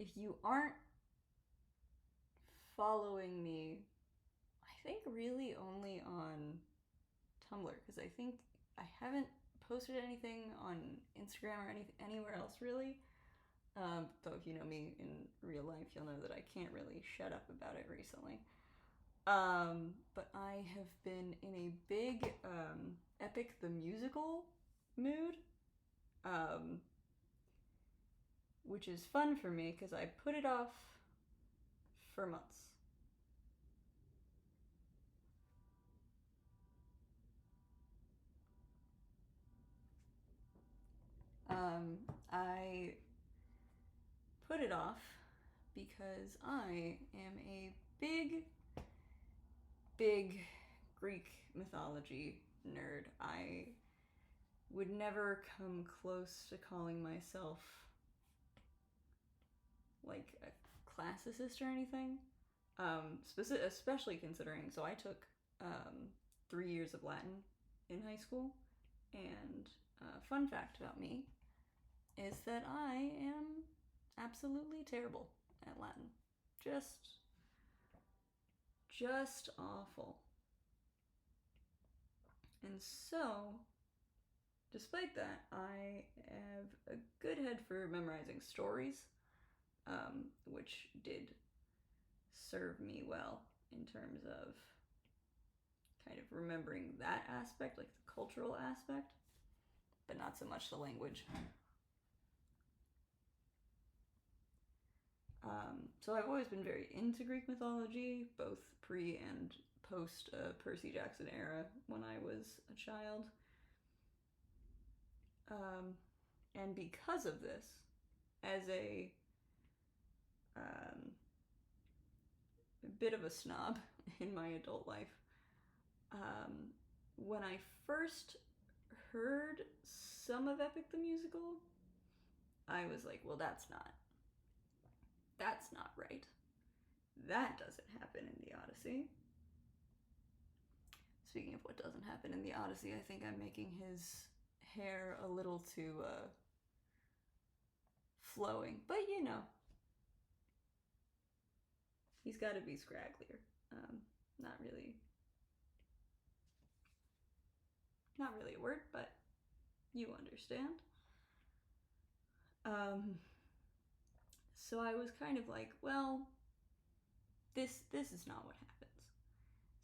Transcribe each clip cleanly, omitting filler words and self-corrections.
if you aren't following me, I think really only on Tumblr, because I think I haven't posted anything on Instagram or anywhere else really. Though if you know me in real life, you'll know that I can't really shut up about it recently. But I have been in a big Epic the Musical mood, which is fun for me because I put it off for months. I put it off because I am a big Greek mythology nerd. I would never come close to calling myself like a classicist or anything. Especially considering, so I took 3 years of Latin in high school, and fun fact about me is that I am absolutely terrible at Latin. Just awful. And so, despite that, I have a good head for memorizing stories, which did serve me well in terms of kind of remembering that aspect, like the cultural aspect, but not so much the language. So I've always been very into Greek mythology, both pre and post Percy Jackson era when I was a child. And because of this, as a bit of a snob in my adult life, when I first heard some of Epic the Musical, I was like, well, that's not right. That doesn't happen in the Odyssey. Speaking of what doesn't happen in the Odyssey, I think I'm making his hair a little too flowing, but you know, he's got to be scragglier. Not really a word, but you understand. So I was kind of like, well, this is not what happens.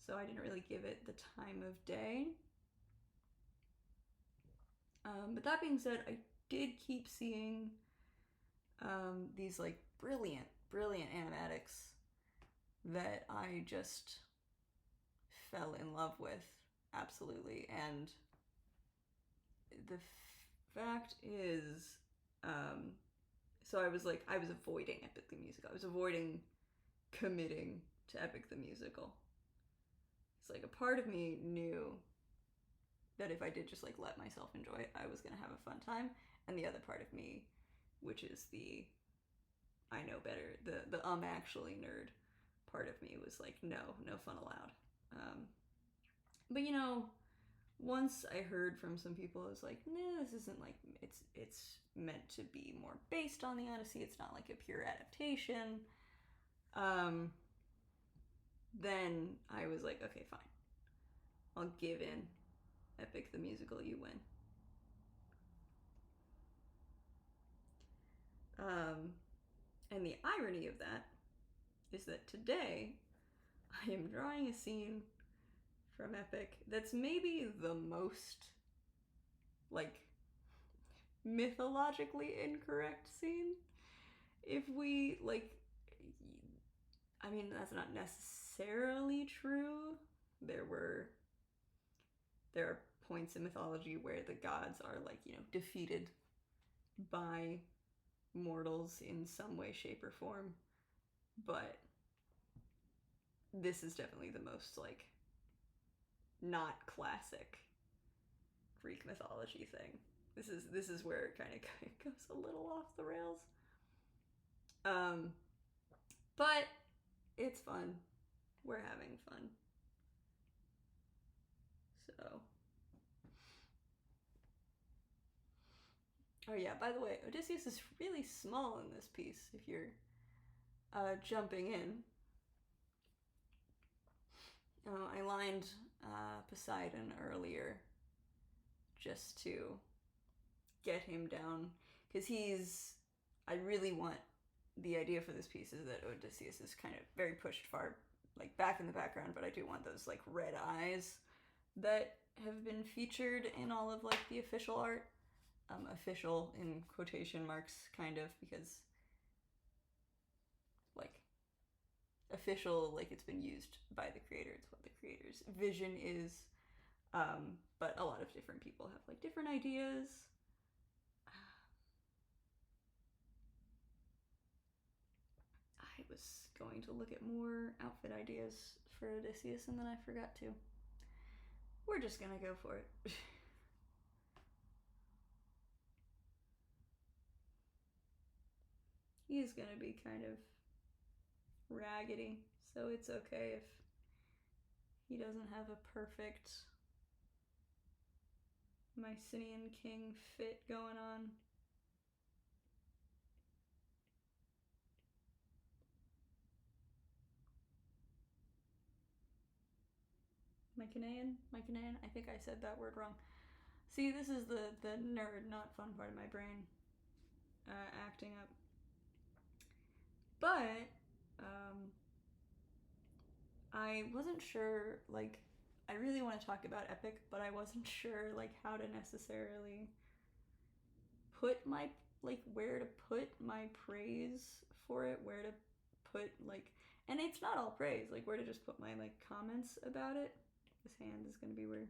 So I didn't really give it the time of day. But that being said, I did keep seeing these like brilliant animatics that I just fell in love with, absolutely. And the fact is, so I was avoiding Epic the Musical. I was avoiding committing to Epic the Musical. It's like a part of me knew that if I did just like let myself enjoy it, I was gonna have a fun time. And the other part of me, which is the I know better, the actually nerd part of me was like, no fun allowed. But you know, once I heard from some people, I was like, no, this isn't like, it's meant to be more based on the Odyssey. It's not like a pure adaptation. Then I was like, okay, fine. I'll give in. Epic the Musical, you win. And the irony of that is that today I am drawing a scene from Epic that's maybe the most, like, mythologically incorrect scene. If we, like, I mean, that's not necessarily true. There are points in mythology where the gods are, like, you know, defeated by mortals in some way, shape, or form. But this is definitely the most, like, not classic Greek mythology thing. This is where it kind of goes a little off the rails. But it's fun. We're having fun. So Oh yeah, by the way, Odysseus is really small in this piece if you're jumping in. I lined Poseidon earlier just to get him down because I really want the idea for this piece is that Odysseus is kind of very pushed far like back in the background, but I do want those like red eyes that have been featured in all of like the official art. Official in quotation marks, kind of, because like official, like it's been used by the creator. It's what the creator's vision is. But a lot of different people have like different ideas. I was going to look at more outfit ideas for Odysseus and then I forgot to. We're just gonna go for it. He's gonna be kind of raggedy, so it's okay if he doesn't have a perfect Mycenaean king fit going on. Mycenaean? I think I said that word wrong. See, this is the nerd, not fun part of my brain acting up. But I wasn't sure, like, I really want to talk about Epic, but I wasn't sure, like, how to necessarily put my, like, where to put my praise for it, where to put, like, and it's not all praise, like, where to just put my, like, comments about it. This hand is going to be weird.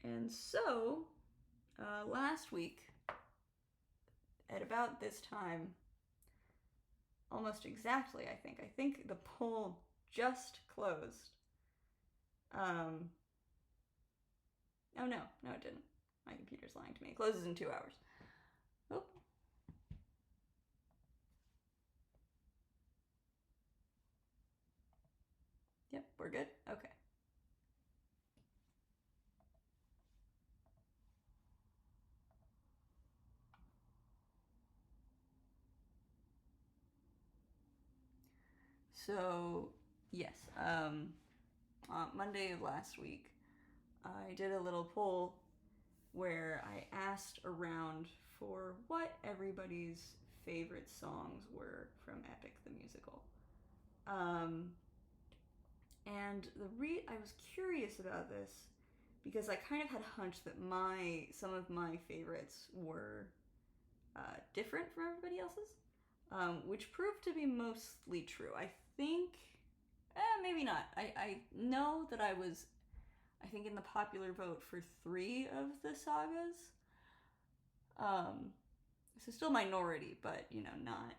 And so, last week, at about this time, almost exactly, I think the poll just closed. Oh no, it didn't. My computer's lying to me. It closes in 2 hours. Oh. Yep, we're good? Okay. So, yes, on Monday of last week, I did a little poll where I asked around for what everybody's favorite songs were from Epic the Musical. And I was curious about this because I kind of had a hunch that some of my favorites were different from everybody else's, which proved to be mostly true. I think, maybe not. I know that I think, in the popular vote for 3 of the sagas. So still minority, but not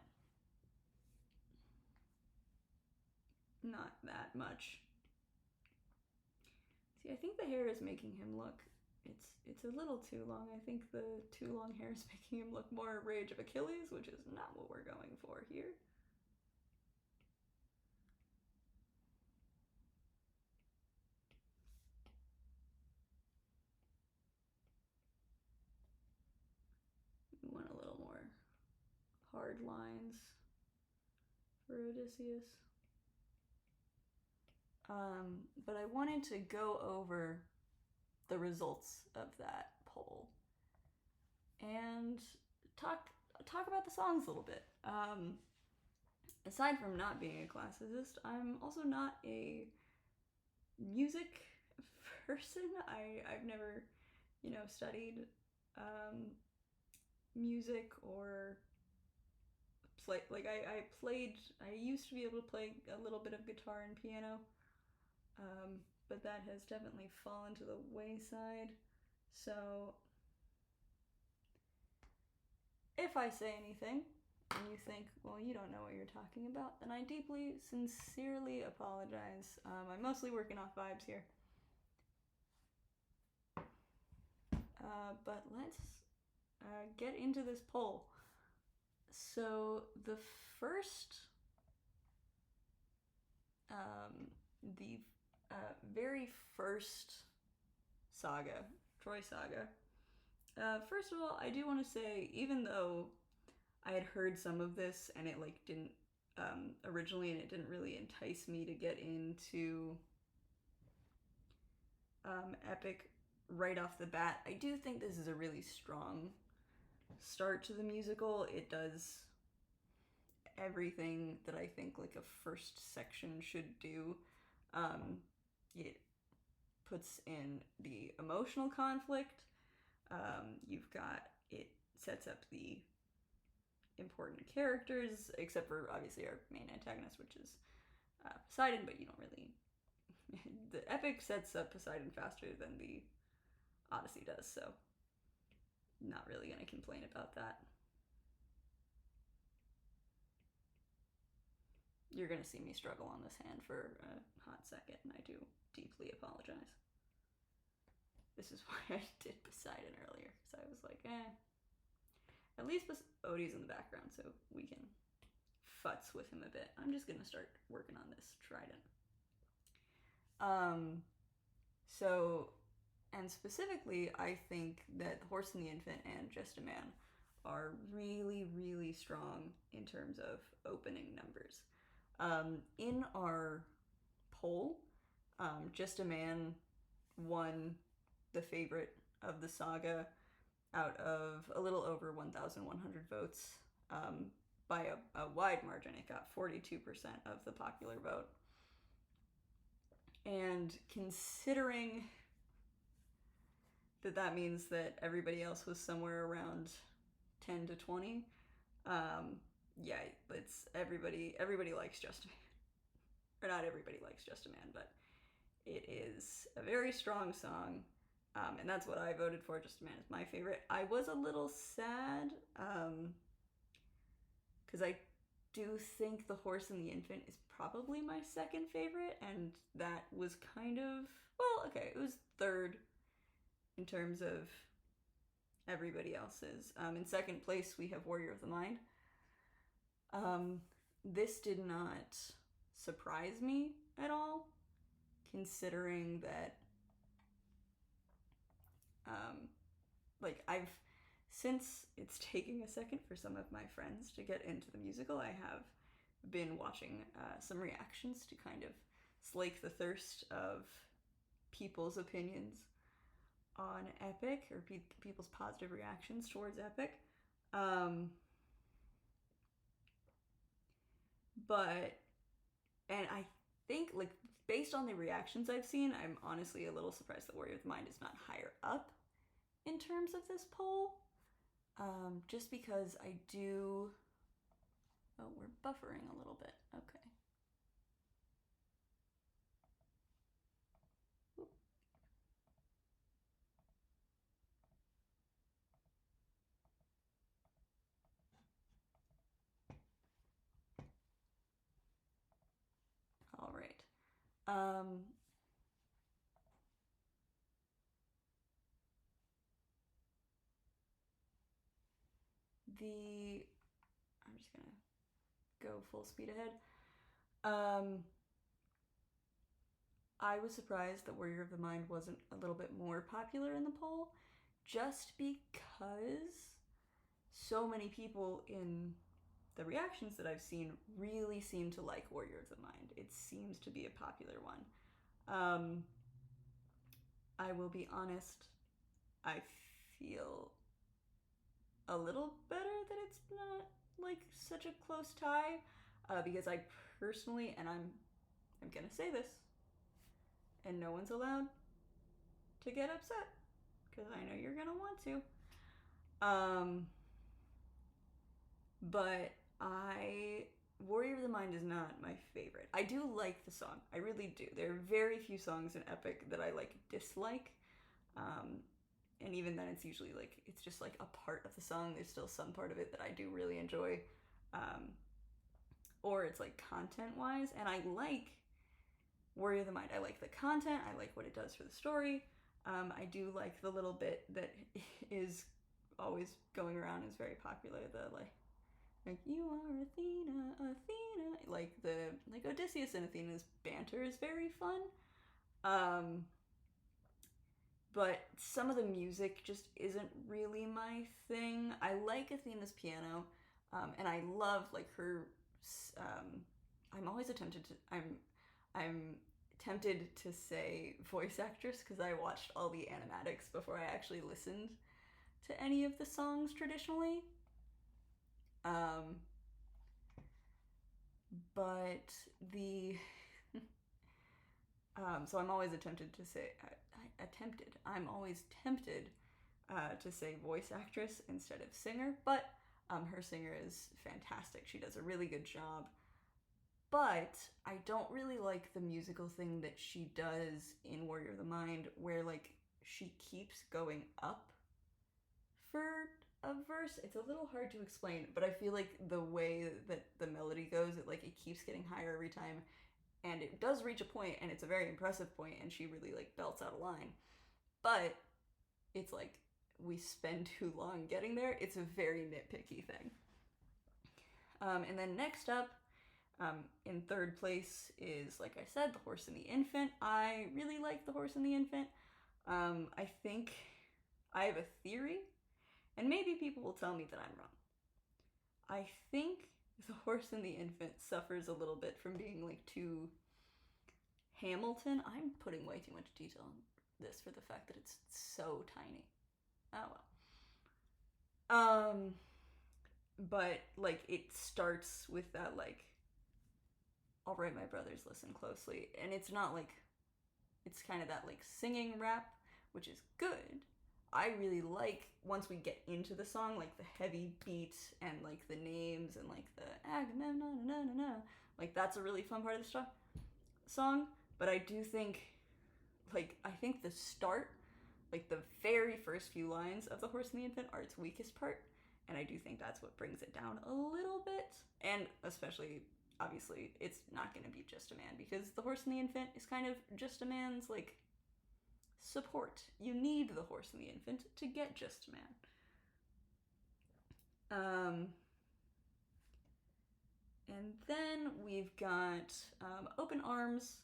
that much. See, I think the hair is making him look. It's a little too long. I think the too long hair is making him look more Rage of Achilles, which is not what we're going for here. We want a little more hard lines for Odysseus. But I wanted to go over the results of that poll and talk about the songs a little bit. Aside from not being a classicist, I'm also not a music person. I've never, studied music or play. Like I used to be able to play a little bit of guitar and piano, but that has definitely fallen to the wayside. So if I say anything and you think, well, you don't know what you're talking about, then I deeply, sincerely apologize. I'm mostly working off vibes here. But let's get into this poll. So the first the very first saga, Troy Saga. First of all, I do want to say, even though I had heard some of this and it like didn't originally, and it didn't really entice me to get into Epic right off the bat, I do think this is a really strong start to the musical. It does everything that I think like a first section should do. It puts in the emotional conflict. You've got, it sets up the important characters, except for obviously our main antagonist, which is Poseidon, but you don't really. The Epic sets up Poseidon faster than the Odyssey does, so not really gonna complain about that. You're gonna see me struggle on this hand for a hot second, and I do deeply apologize. This is why I did Poseidon earlier, because I was like, at least Odie's in the background, so we can futz with him a bit. I'm just gonna start working on this trident. So, and specifically, I think that The Horse and the Infant and Just a Man are really, really strong in terms of opening numbers. In our poll, Just a Man won the favorite of the saga out of a little over 1,100 votes by a wide margin. It got 42% of the popular vote. And considering that means that everybody else was somewhere around 10 to 20, yeah, it's everybody likes Just a Man. Or not everybody likes Just a Man, but it is a very strong song. And that's what I voted for. Just a Man is my favorite. I was a little sad because I do think The Horse and the Infant is probably my second favorite, and that was kind of, well, okay, it was third in terms of everybody else's. In second place, we have Warrior of the Mind. This did not surprise me at all, considering that like since it's taking a second for some of my friends to get into the musical, I have been watching some reactions to kind of slake the thirst of people's opinions on Epic, or people's positive reactions towards Epic. But, and I think, like, based on the reactions I've seen, I'm honestly a little surprised that Warrior of the Mind is not higher up in terms of this poll. Just because I do... Oh, we're buffering a little bit. Okay. Oop. All right. I'm just gonna go full speed ahead. I was surprised that Warrior of the Mind wasn't a little bit more popular in the poll, just because so many people in the reactions that I've seen really seem to like Warrior of the Mind. It seems to be a popular one. I will be honest, I feel a little better that it's not like such a close tie, because I personally, and I'm gonna say this, and no one's allowed to get upset, because I know you're gonna want to. But Warrior of the Mind is not my favorite. I do like the song. I really do. There are very few songs in Epic that I like dislike. And even then it's usually like, it's just like a part of the song. There's still some part of it that I do really enjoy. Or it's like content-wise. And I like Warrior of the Mind. I like the content. I like what it does for the story. I do like the little bit that is always going around, is very popular, the like, Like, you are Athena, Athena. Like Odysseus and Athena's banter is very fun. Um, but some of the music just isn't really my thing. I like Athena's piano, and I love like her. Um, I'm always tempted to. I'm tempted to say voice actress because I watched all the animatics before I actually listened to any of the songs traditionally. Um, but the so I'm always attempted to say attempted. I'm always tempted to say voice actress instead of singer, but her singer is fantastic. She does a really good job. But I don't really like the musical thing that she does in Warrior of the Mind, where like she keeps going up for a verse. It's a little hard to explain, but I feel like the way that the melody goes, it keeps getting higher every time, and it does reach a point, and it's a very impressive point, and she really like belts out a line. But it's like we spend too long getting there. It's a very nitpicky thing. And then next up, in third place is, like I said, The Horse and the Infant. I really like The Horse and the Infant. I think I have a theory, and maybe people will tell me that I'm wrong. I think The Horse and the Infant suffers a little bit from being like too Hamilton. I'm putting way too much detail on this for the fact that it's so tiny. Oh well. But like it starts with that like, all right, my brothers, listen closely, and it's not like, it's kind of that like singing rap, which is good. I really like once we get into the song, like the heavy beat and like the names and like the Agamemnon, like that's a really fun part of the song. But I do think, like, I think the start, like the very first few lines of The Horse and the Infant are its weakest part, and I do think that's what brings it down a little bit. And especially, obviously, it's not going to be Just a Man, because The Horse and the Infant is kind of Just a Man's like support. You need The Horse and the Infant to get Just a Man. And then we've got Open Arms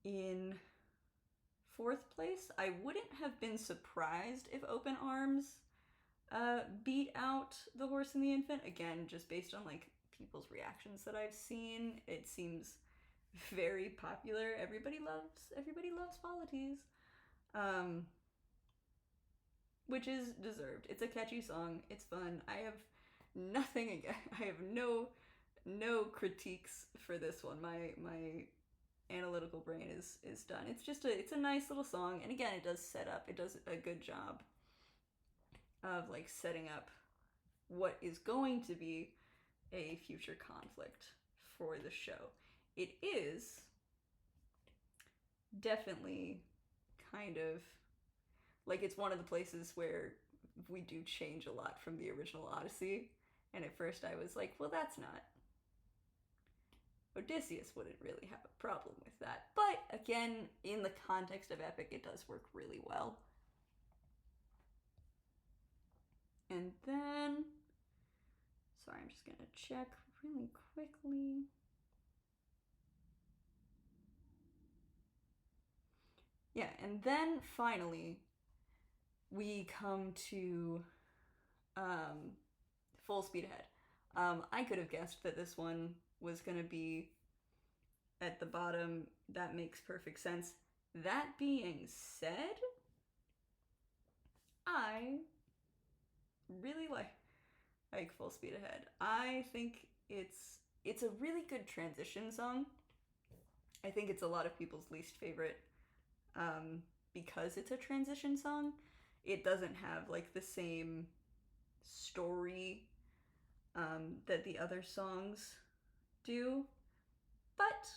in fourth place. I wouldn't have been surprised if Open Arms beat out The Horse and the Infant. Again, just based on like people's reactions that I've seen, it seems very popular. Everybody loves Polities. Which is deserved. It's a catchy song. It's fun. I have nothing again. I have no critiques for this one. My analytical brain is done. It's a nice little song, and again, it does a good job of like setting up what is going to be a future conflict for the show. It is definitely kind of like, it's one of the places where we do change a lot from the original Odyssey, and at first I was like, well, that's not, Odysseus wouldn't really have a problem with that. But again, in the context of Epic, it does work really well. And then, sorry, I'm just gonna check really quickly. Yeah, and then finally, we come to Full Speed Ahead. I could have guessed that this one was gonna be at the bottom. That makes perfect sense. That being said, I really like Full Speed Ahead. I think it's a really good transition song. I think it's a lot of people's least favorite because it's a transition song. It doesn't have like the same story that the other songs do, but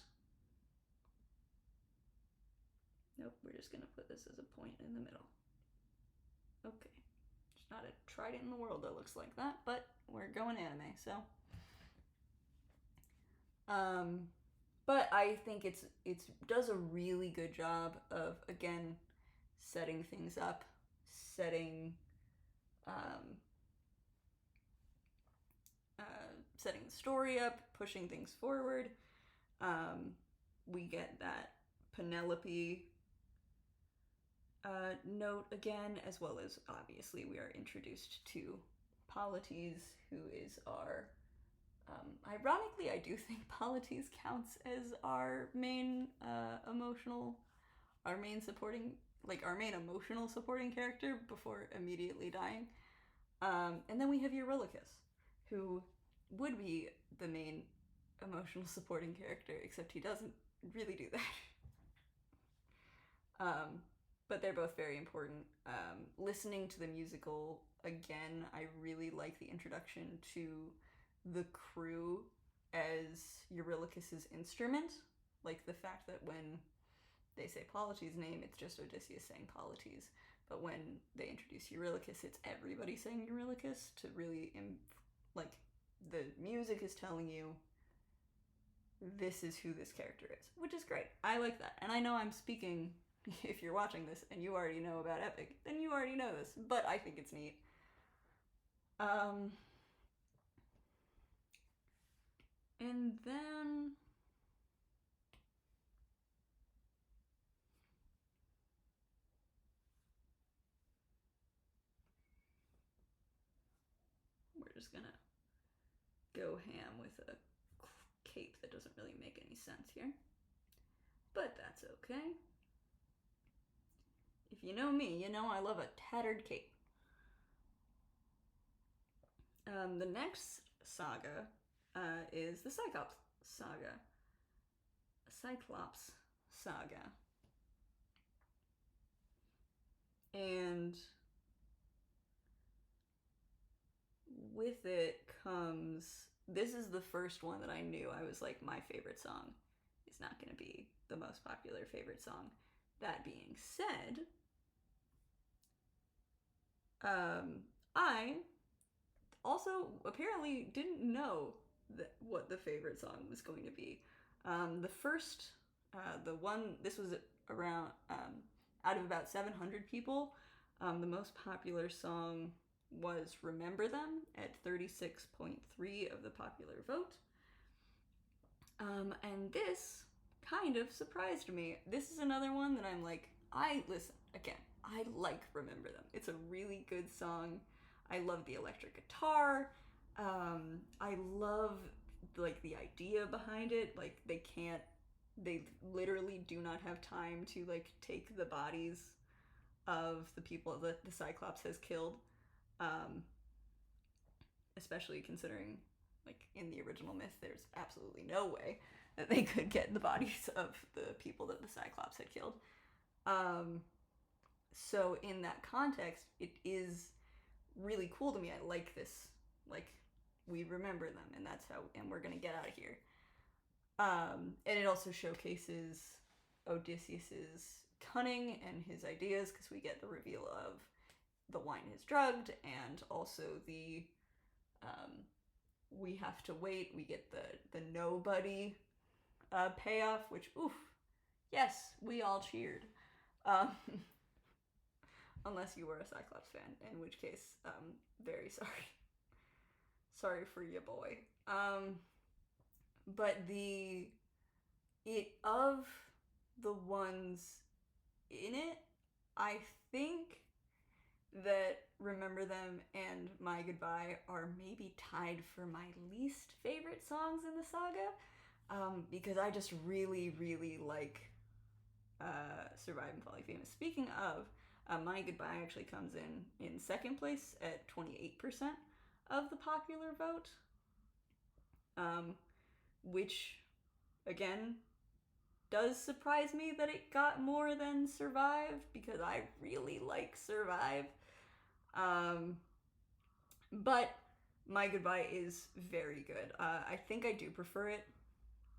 nope, we're just gonna put this as a point in the middle. Okay, there's not a trident in the world that looks like that, but we're going anime, so but I think it does a really good job of, again, setting things up, setting setting the story up, pushing things forward. We get that Penelope note again, as well as obviously we are introduced to Polites, who is our. Ironically, I do think Polites counts as our main our main supporting, like our main emotional supporting character before immediately dying. And then we have Eurylochus, who would be the main emotional supporting character, except he doesn't really do that. But they're both very important. Listening to the musical again, I really like the introduction to the crew as Eurylochus's instrument. Like the fact that when they say Polites' name, it's just Odysseus saying Polites. But when they introduce Eurylochus, it's everybody saying Eurylochus to really, like, the music is telling you this is who this character is, which is great. I like that. And I know I'm speaking, if you're watching this and you already know about Epic, then you already know this, but I think it's neat. And then we're just gonna go ham with a cape that doesn't really make any sense here. But that's okay. If you know me, you know I love a tattered cape. The next saga is the Cyclops saga. Cyclops saga. And with it comes, this is the first one that I knew I was like, my favorite song is not going to be the most popular favorite song. That being said, I also apparently didn't know what the favorite song was going to be. The first, the one, this was around, out of about 700 people, the most popular song was Remember Them at 36.3 of the popular vote. And this kind of surprised me. This is another one that I'm like, I like Remember Them. It's a really good song. I love the electric guitar. I love like the idea behind it. Like they literally do not have time to like take the bodies of the people that the Cyclops has killed. Especially considering like in the original myth, there's absolutely no way that they could get the bodies of the people that the Cyclops had killed. So in that context, it is really cool to me. I like this. Like, we remember them, and that's how, and we're gonna get out of here. And it also showcases Odysseus's cunning and his ideas, because we get the reveal of the wine is drugged, and also the we have to wait. We get the nobody payoff, which oof, yes, we all cheered. Unless you were a Cyclops fan, in which case, very sorry. Sorry for your boy. But of the ones in it, I think that Remember Them and My Goodbye are maybe tied for my least favorite songs in the saga, because I just really, really like Survive and Fall Famous. Speaking of, My Goodbye actually comes in second place at 28% of the popular vote, which, again, does surprise me that it got more than Survive, because I really like Survive. But My Goodbye is very good. I think I do prefer it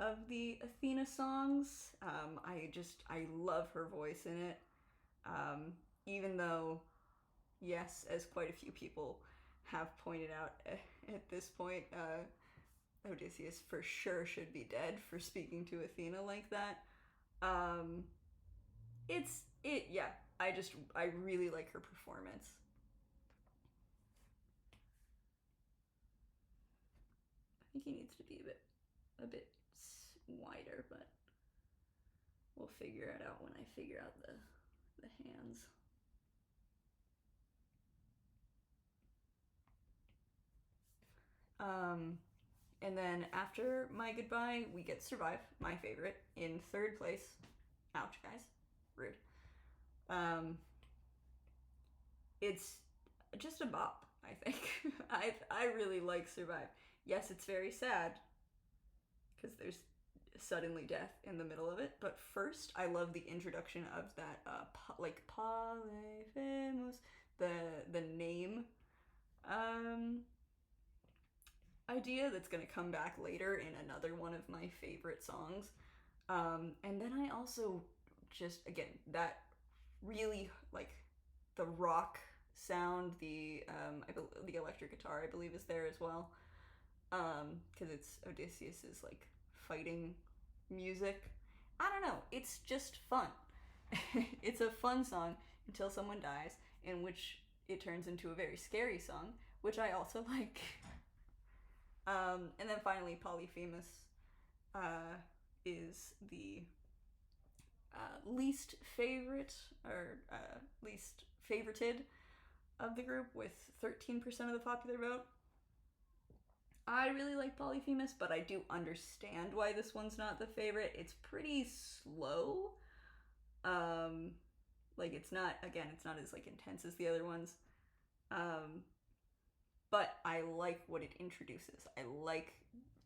of the Athena songs. I love her voice in it. Even though, yes, as quite a few people have pointed out at this point, Odysseus for sure should be dead for speaking to Athena like that. I really like her performance. think he needs to be a bit wider, but we'll figure it out when I figure out the hands. And then after My Goodbye, we get Survive, my favorite, in third place. Ouch, guys. Rude. It's just a bop, I think. I really like Survive. Yes, it's very sad, because there's suddenly death in the middle of it, but first, I love the introduction of that, like, Parle Famous, the name, idea that's going to come back later in another one of my favorite songs. And then I also just, again, that really, like, the rock sound, the electric guitar, I believe, is there as well. Because it's Odysseus's, like, fighting music. I don't know, it's just fun. It's a fun song until someone dies, in which it turns into a very scary song, which I also like. And then finally, Polyphemus is the least favorite, or least favorited of the group, with 13% of the popular vote. I really like Polyphemus, but I do understand why this one's not the favorite. It's pretty slow. Like, it's not as, like, intense as the other ones. But I like what it introduces. I like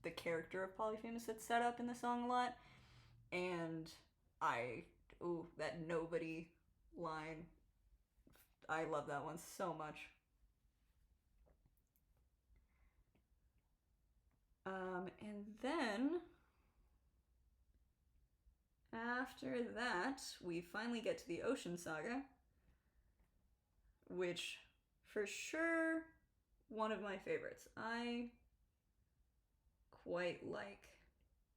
the character of Polyphemus that's set up in the song a lot. And that nobody line. I love that one so much. And then after that, we finally get to the Ocean Saga, which for sure one of my favorites. I quite like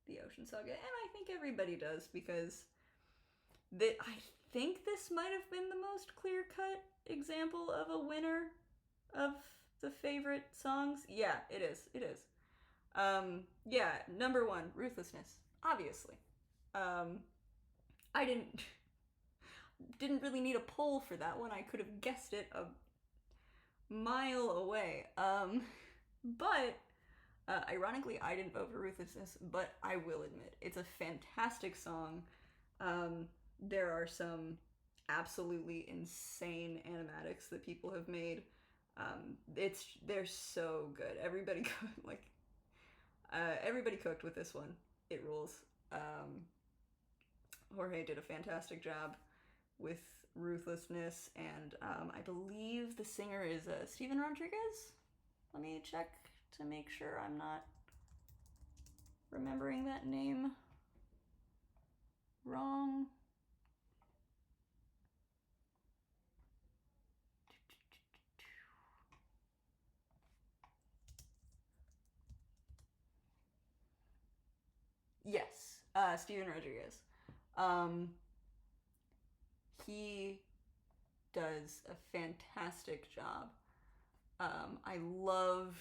the Ocean Saga, and I think everybody does, because I think this might have been the most clear-cut example of a winner of the favorite songs. Yeah, it is. Yeah, number one, Ruthlessness, obviously. I didn't really need a poll for that one. I could have guessed it a mile away. But ironically, I didn't vote for Ruthlessness, but I will admit, it's a fantastic song. There are some absolutely insane animatics that people have made. They're so good. Everybody cooked with this one. It rules. Jorge did a fantastic job with Ruthlessness, and I believe the singer is Steven Rodriguez. Let me check to make sure I'm not remembering that name wrong. Yes, Steven Rodriguez. He does a fantastic job. I love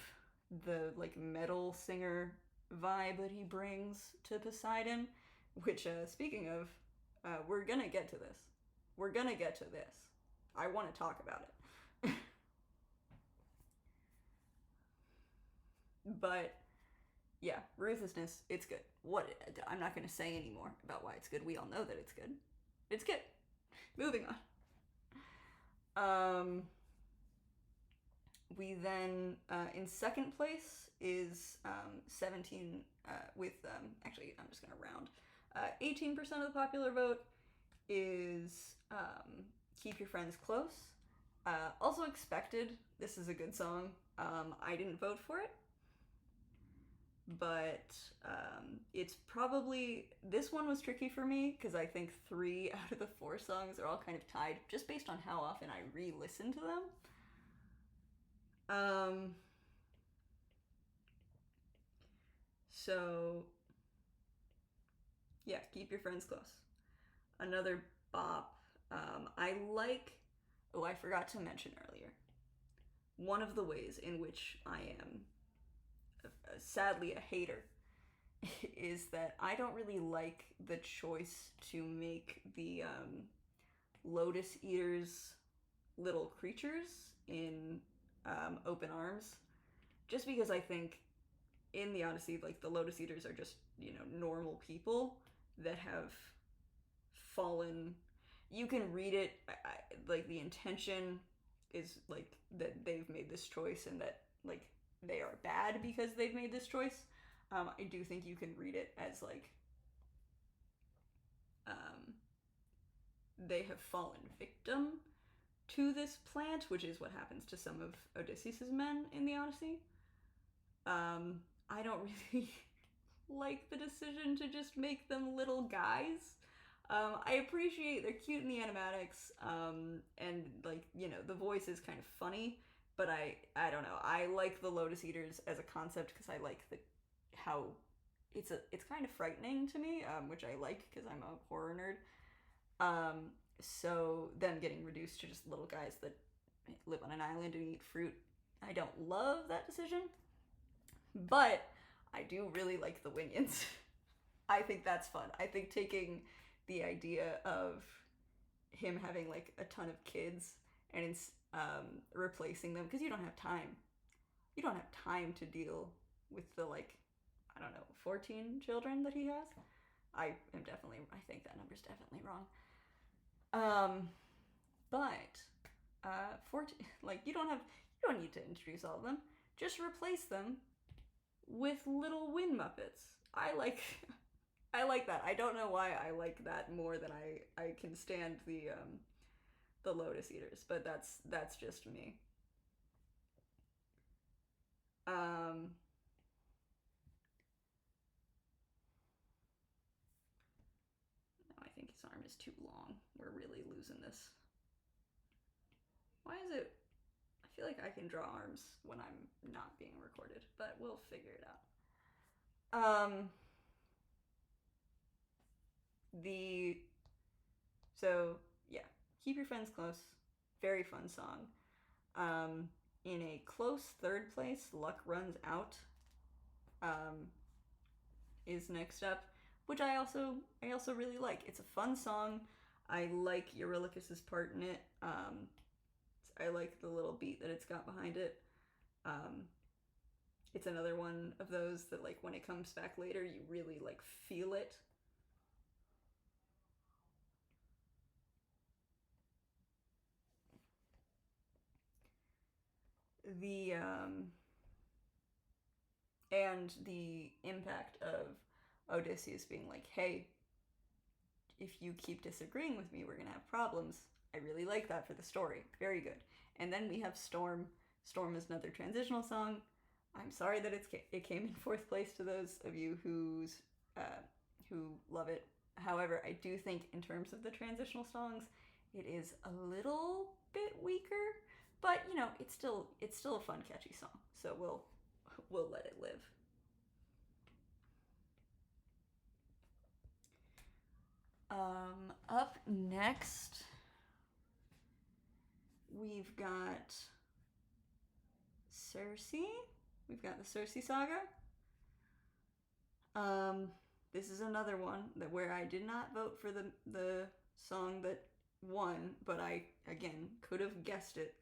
the, like, metal singer vibe that he brings to Poseidon, which, speaking of, we're gonna get to this. We're gonna get to this. I want to talk about it. But yeah, Ruthlessness, it's good. I'm not gonna say any more about why it's good. We all know that it's good. It's good. Moving on. We then, in second place is 17, with, actually, I'm just gonna round. 18% of the popular vote is Keep Your Friends Close. Also expected. This is a good song. I didn't vote for it, but it's probably, this one was tricky for me, because I think 3 out of the 4 songs are all kind of tied, just based on how often I re-listen to them. So yeah, Keep Your Friends Close. Another bop. I forgot to mention earlier, one of the ways in which I am sadly a hater, is that I don't really like the choice to make the lotus eaters little creatures in open arms, just because I think in the Odyssey, like, the lotus eaters are just, normal people that have fallen. You can read it, like, the intention is like that they've made this choice and that, like, they are bad because they've made this choice. I do think you can read it as like um, they have fallen victim to this plant, which is what happens to some of Odysseus's men in the Odyssey. I don't really like the decision to just make them little guys. I appreciate they're cute in the animatics, and, like, the voice is kind of funny, but I don't know. I like the Lotus Eaters as a concept because I like how it's kind of frightening to me, which I like because I'm a horror nerd. So them getting reduced to just little guys that live on an island and eat fruit, I don't love that decision, but I do really like the Winions. I think that's fun. I think taking the idea of him having, like, a ton of kids and replacing them, because you don't have time. You don't have time to deal with the, like, I don't know, 14 children that he has. I think that number's definitely wrong. But 14, like, you don't need to introduce all of them. Just replace them with little wind muppets. I like that. I don't know why I like that more than I can stand the Lotus Eaters, but that's just me. No, I think his arm is too long. We're really losing this. Why is it? I feel like I can draw arms when I'm not being recorded, but we'll figure it out. So yeah, keep your friends close. Very fun song. In a close third place, Luck Runs Out is next up, which I also really like. It's a fun song. I like Eurylochus's part in it. I like the little beat that it's got behind it. It's another one of those that, like, when it comes back later, you really, like, feel it. The and the impact of Odysseus being like, hey, if you keep disagreeing with me, we're gonna have problems. I really like that for the story. Very good. And then we have Storm. Storm is another transitional song. I'm sorry that it came in fourth place to those of you who love it. However, I do think in terms of the transitional songs, it is a little bit weaker, but it's still a fun, catchy song. So we'll let it live. Up next, we've got Circe. We've got the Circe saga. This is another one where I did not vote for the song that won, but I, again, could have guessed it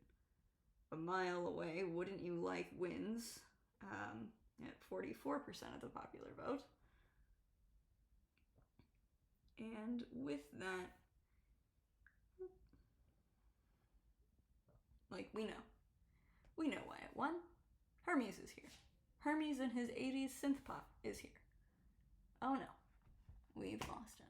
a mile away. Wouldn't You Like wins at 44% of the popular vote. And with that, like, we know why it won. Hermes is here. Hermes and his 80s synth pop is here. Oh no, we've lost it.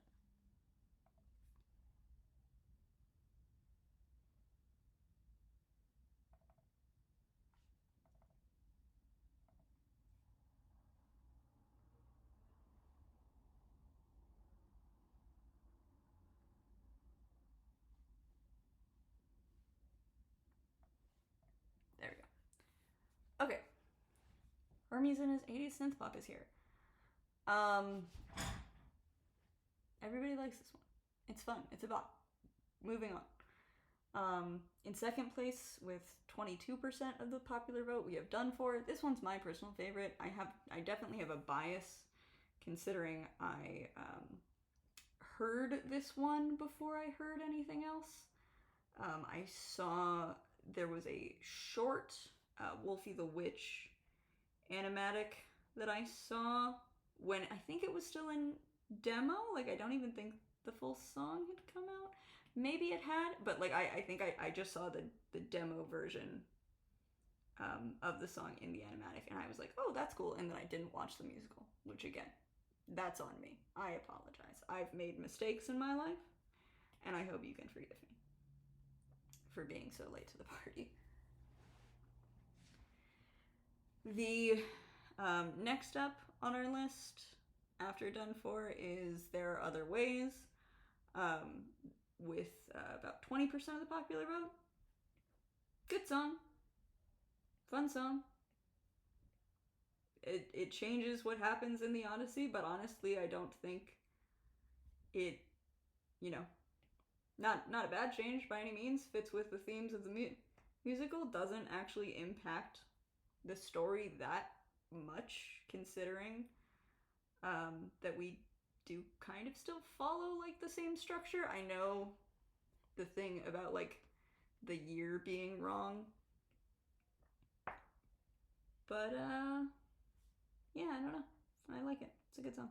There we go. Okay. Hermes and his 80s synth pop is here. Everybody likes this one. It's fun. It's a bop. Moving on. In second place, with 22% of the popular vote, we have Done For. This one's my personal favorite. I definitely have a bias, considering I heard this one before I heard anything else. I saw there was a short Wolfie the Witch animatic that I saw when I think it was still in demo. Like, I don't even think the full song had come out. Maybe it had, but like I think I just saw the demo version of the song in the animatic, and I was like, oh, that's cool. And then I didn't watch the musical, which again, that's on me. I apologize. I've made mistakes in my life, and I hope you can forgive me for being so late to the party. The next up on our list after Done For is There Are Other Ways, with about 20% of the popular vote. Good song. Fun song. It changes what happens in the Odyssey, but honestly, I don't think it, not a bad change by any means, fits with the themes of the musical, doesn't actually impact the story that much, considering that we do kind of still follow like the same structure. I know the thing about like the year being wrong, but yeah, I don't know. I like it. It's a good song.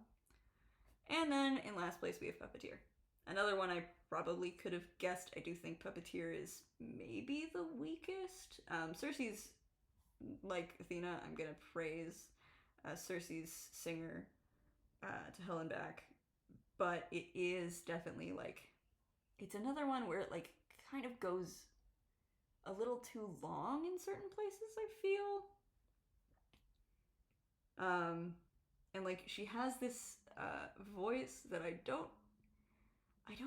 And then in last place we have Puppeteer. Another one I probably could have guessed. I do think Puppeteer is maybe the weakest. Cersei's, like Athena, I'm gonna praise Cersei's singer to hell and back, but it is definitely like, it's another one where it like kind of goes a little too long in certain places, I feel. And like she has this voice that I don't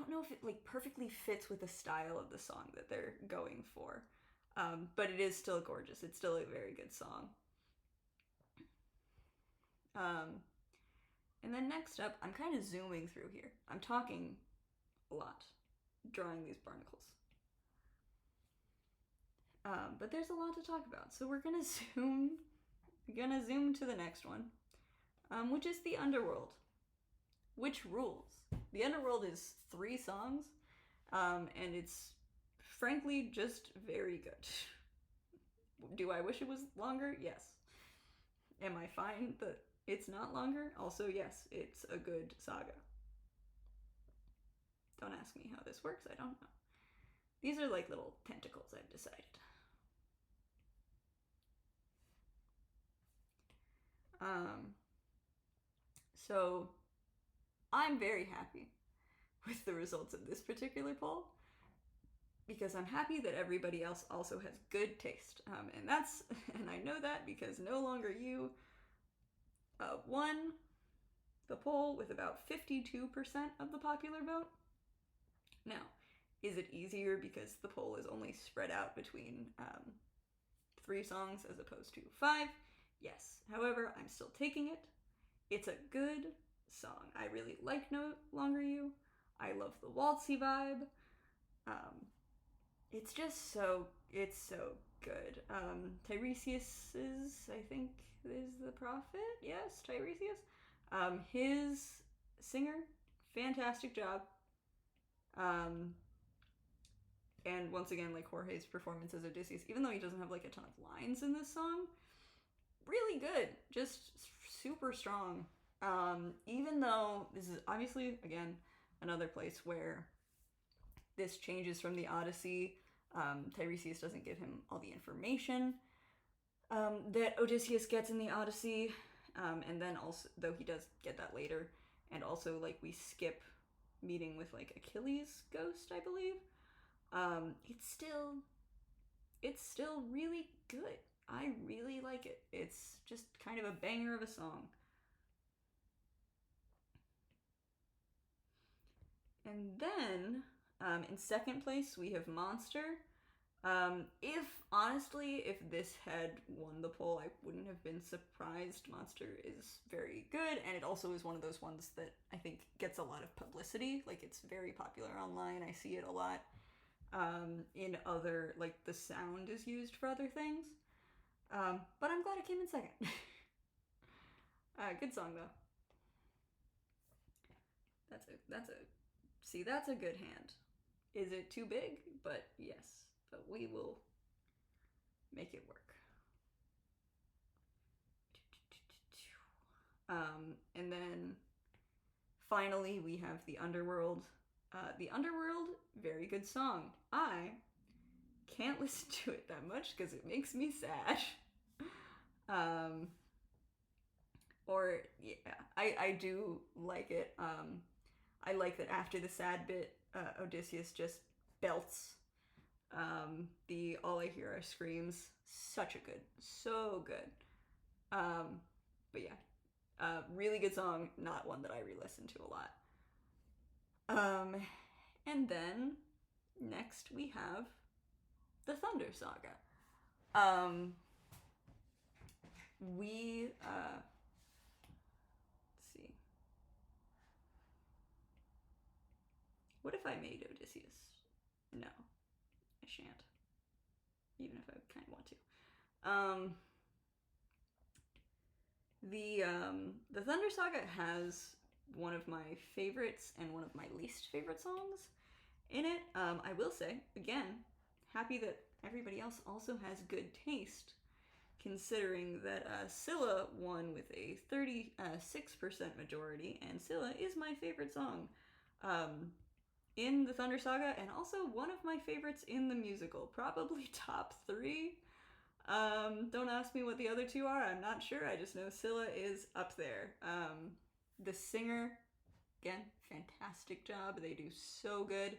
know if it like perfectly fits with the style of the song that they're going for. But it is still gorgeous. It's still a very good song. And then next up, I'm kind of zooming through here. I'm talking a lot, drawing these barnacles. But there's a lot to talk about, so we're gonna zoom to the next one, which is the Underworld, which rules. The Underworld is 3 songs, and it's frankly just very good. Do I wish it was longer? Yes. Am I fine that it's not longer? Also, yes, it's a good saga. Don't ask me how this works, I don't know. These are like little tentacles, I've decided. So I'm very happy with the results of this particular poll, because I'm happy that everybody else also has good taste. And I know that because No Longer You won the poll with about 52% of the popular vote. Now, is it easier because the poll is only spread out between 3 songs as opposed to 5? Yes. However, I'm still taking it. It's a good song. I really like No Longer You. I love the waltzy vibe. It's just so good. Tiresias's, I think, is the prophet. Yes, Tiresias. His singer, fantastic job. And once again, like Jorge's performance as Odysseus, even though he doesn't have like a ton of lines in this song, really good. Just super strong. Even though this is obviously, again, another place where this changes from the Odyssey. Tiresias doesn't give him all the information that Odysseus gets in the Odyssey. And then also, though he does get that later, and also like we skip meeting with like Achilles' ghost, I believe. It's still really good. I really like it. It's just kind of a banger of a song. And then, in second place, we have Monster. If this had won the poll, I wouldn't have been surprised. Monster is very good, and it also is one of those ones that I think gets a lot of publicity. Like, it's very popular online. I see it a lot. in other, like, the sound is used for other things. But I'm glad it came in second. Good song though. That's a good hand. Is it too big? But yes, but we will make it work. And then finally we have The Underworld. The Underworld, very good song. I can't listen to it that much because it makes me sad. Or yeah, I do like it. I like that after the sad bit, Odysseus just belts. The All I Hear Are Screams, so good. But yeah, really good song. Not one that I re-listen to a lot. And then next we have the Thunder Saga. Let's see. What if I made Odysseus? No, I shan't. Even if I kind of want to. The Thunder Saga has one of my favorites and one of my least favorite songs in it. I will say, again, happy that everybody else also has good taste, considering that Scylla won with a 36% majority, and Scylla is my favorite song in the Thunder Saga, and also one of my favorites in the musical. Probably top 3. Don't ask me what the other 2 are. I'm not sure. I just know Scylla is up there. The singer, again, fantastic job. They do so good.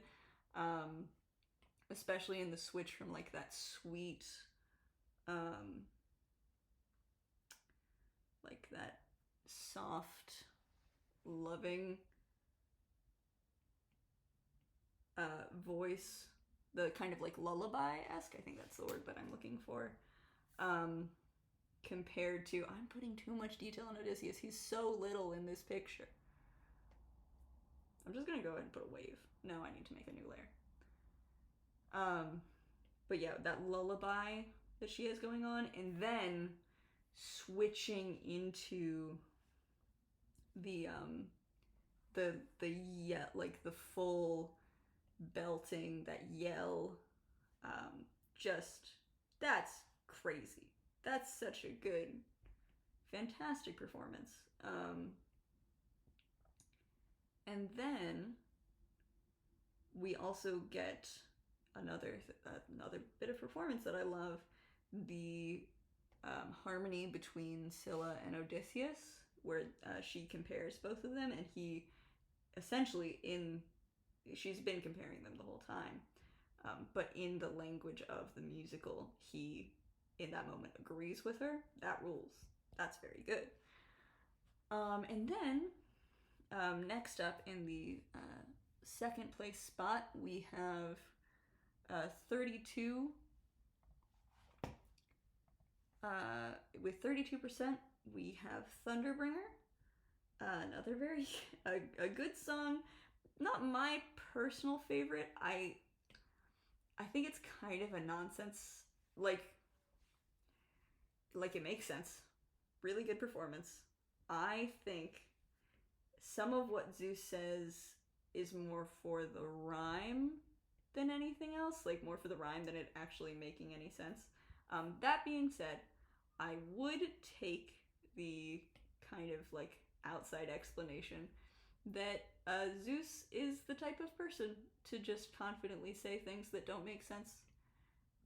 Especially in the switch from like that sweet, like that soft, loving voice, the kind of like lullaby-esque, I think that's the word that I'm looking for, compared to, I'm putting too much detail on Odysseus, he's so little in this picture. I'm just gonna go ahead and put a wave. No, I need to make a new layer. But yeah, that lullaby that she has going on, and then switching into the yeah, like the full belting, that yell, just, that's crazy. That's such a good, fantastic performance. And then we also get another bit of performance that I love, the harmony between Scylla and Odysseus, where she compares both of them, and he essentially she's been comparing them the whole time, but in the language of the musical, he in that moment agrees with her. That rules. That's very good. And then next up in the second place spot, we have 32. With 32%, we have Thunderbringer. Another very a good song. Not my personal favorite. I think it's kind of a nonsense. Like it makes sense. Really good performance. I think some of what Zeus says is more for the rhyme than anything else. Like more for the rhyme than it actually making any sense. That being said, I would take the kind of like outside explanation that Zeus is the type of person to just confidently say things that don't make sense.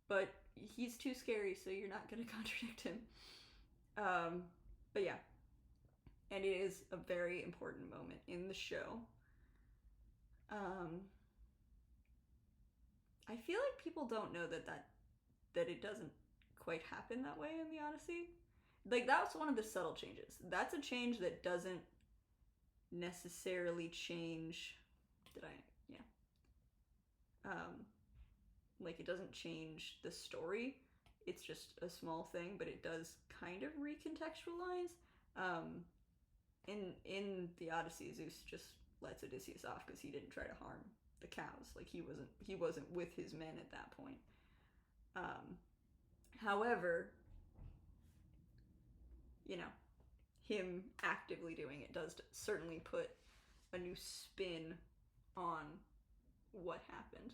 But he's too scary, so you're not going to contradict him. But yeah. And it is a very important moment in the show. I feel like people don't know that it doesn't quite happen that way in the Odyssey. Like, that's one of the subtle changes. That's a change that doesn't necessarily change. Yeah. Like, it doesn't change the story. It's just a small thing, but it does kind of recontextualize. In the Odyssey, Zeus just lets Odysseus off because he didn't try to harm the cows. Like he wasn't with his men at that point. However, you know, him actively doing it does certainly put a new spin on what happened,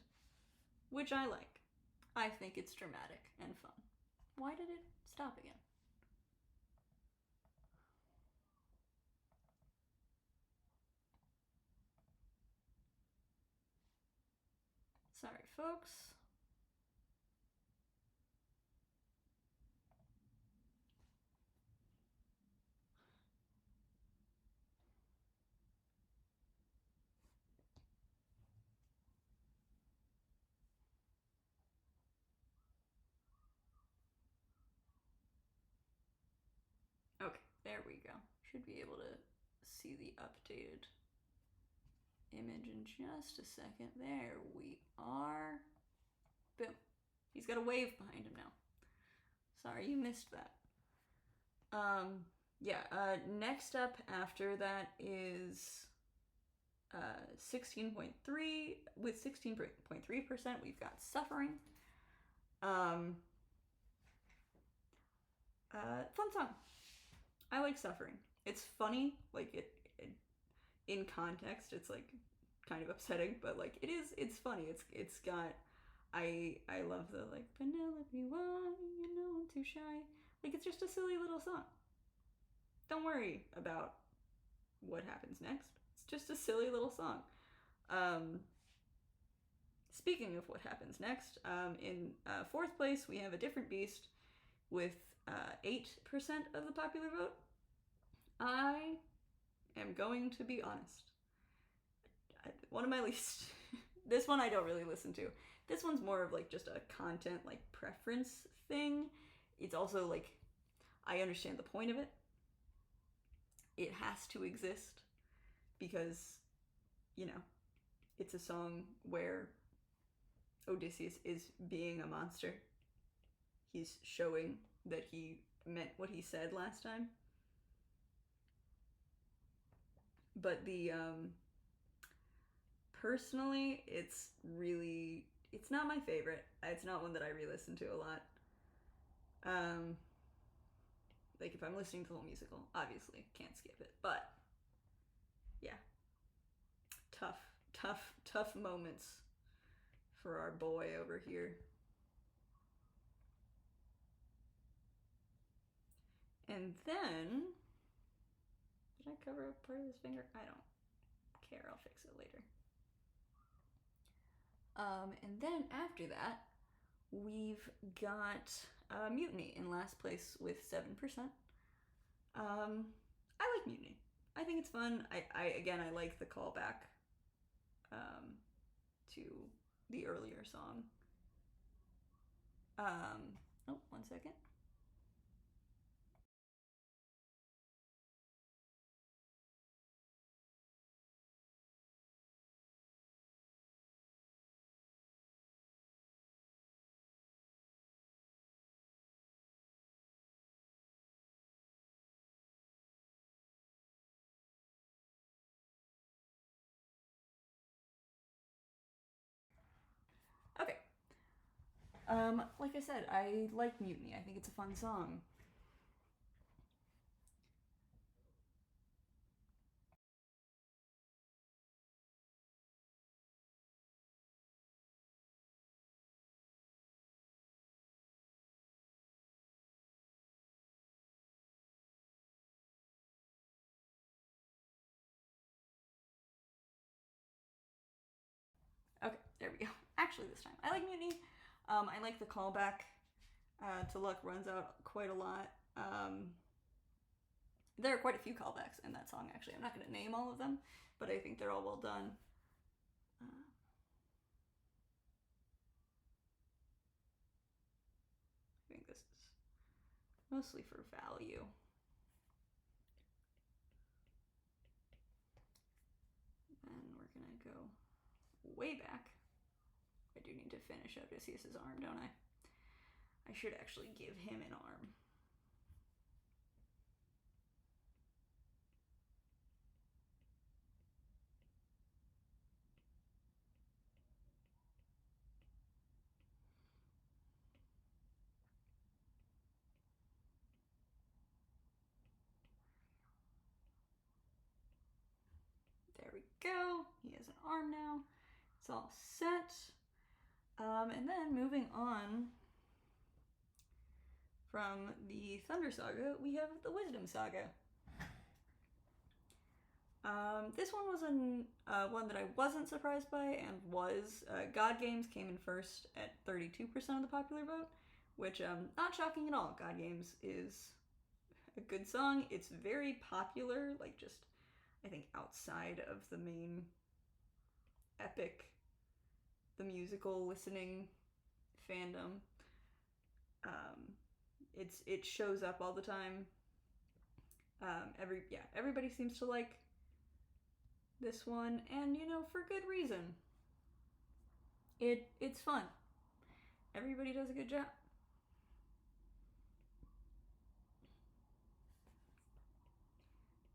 which I like. I think it's dramatic and fun. Why did it stop again? Sorry, folks. Okay, there we go. Should be able to see the updated image in just a second. There we are. Boom. He's got a wave behind him now. Sorry you missed that. Next up after that is 16.3. With 16.3%, we've got Suffering. Fun song. I like Suffering. It's funny, like it in context, it's like kind of upsetting, but like it's funny. It's got I love the like Penelope, why you know I'm too shy. Like it's just a silly little song. Don't worry about what happens next. It's just a silly little song. Speaking of what happens next, in fourth place we have A Different Beast with 8% of the popular vote. I am going to be honest. One of my least. This one I don't really listen to. This one's more of like just a content like preference thing. It's also like I understand the point of it. It has to exist because, you know, it's a song where Odysseus is being a monster. He's showing that he meant what he said last time. But personally, it's not my favorite. It's not one that I re-listen to a lot. Like if I'm listening to the whole musical, obviously can't skip it. But yeah, tough moments for our boy over here. And then, did I cover up part of his finger? I don't care. I'll fix it later. And then after that, we've got Mutiny in last place with 7%. I like Mutiny. I think it's fun. I like the callback to the earlier song. Oh, 1 second. Okay. Like I said, I like Mutiny. I think it's a fun song. Okay, there we go. Actually, this time. I like Mutiny. I like the callback to Luck Runs Out quite a lot. There are quite a few callbacks in that song, actually. I'm not going to name all of them, but I think they're all well done. I think this is mostly for value. And we're going to go way back. I do need to finish Odysseus' arm, don't I? I should actually give him an arm. go. He has an arm now. It's all set. And then moving on from the Thunder Saga, we have the Wisdom Saga. This one was one that I wasn't surprised by, and was. God Games came in first at 32% of the popular vote, which, not shocking at all. God Games is a good song. It's very popular, like, just, I think, outside of the main Epic, the musical listening fandom. It shows up all the time. Everybody seems to like this one, and for good reason. It's fun. Everybody does a good job.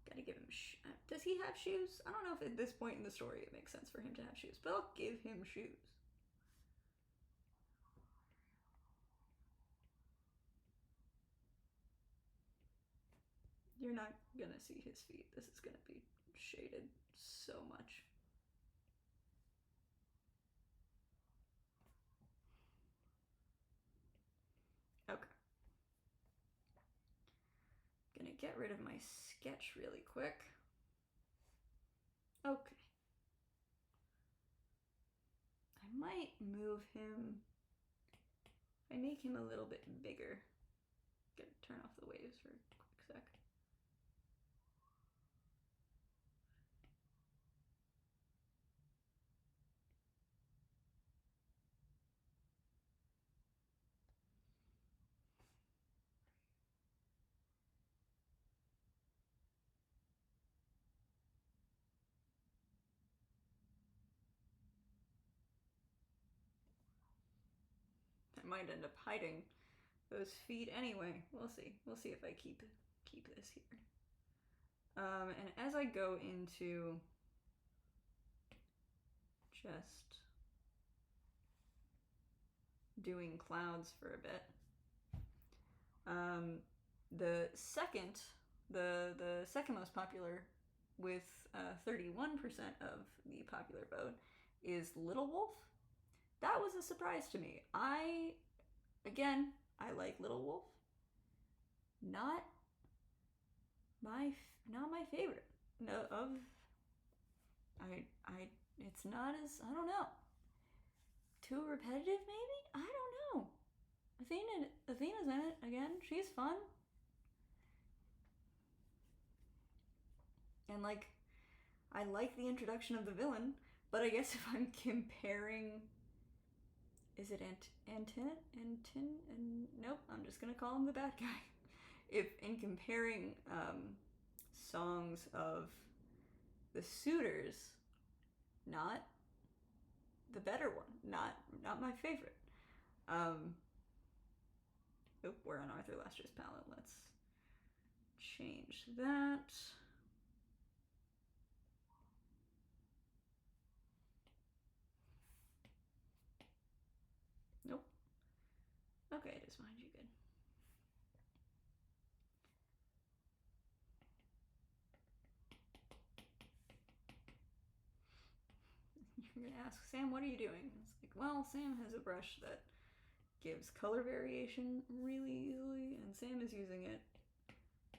Gotta give him. Does he have shoes? I don't know if at this point in the story it makes sense for him to have shoes, but I'll give him shoes. You're not gonna see his feet. This is gonna be shaded so much. Okay. Gonna get rid of my sketch really quick. Okay. I might move him. I make him a little bit bigger. Gotta turn off the waves for a quick sec. I might end up hiding those feet anyway. We'll see. We'll see if I keep this here. And as I go into just doing clouds for a bit, the second most popular, with 31% of the popular vote, is Little Wolf. That was a surprise to me. I like Little Wolf. Not my favorite. No, it's not as, I don't know. Too repetitive, maybe? I don't know. Athena's in it again. She's fun. And I like the introduction of the villain, but I guess if I'm comparing, is it Antin? Nope, I'm just gonna call him the bad guy. If in comparing songs of the suitors, not the better one, not my favorite. We're on Arthur Lester's palette. Let's change that. Nope. Okay, it is fine. You good? You're gonna ask, Sam, what are you doing? It's like, well, Sam has a brush that gives color variation really easily, and Sam is using it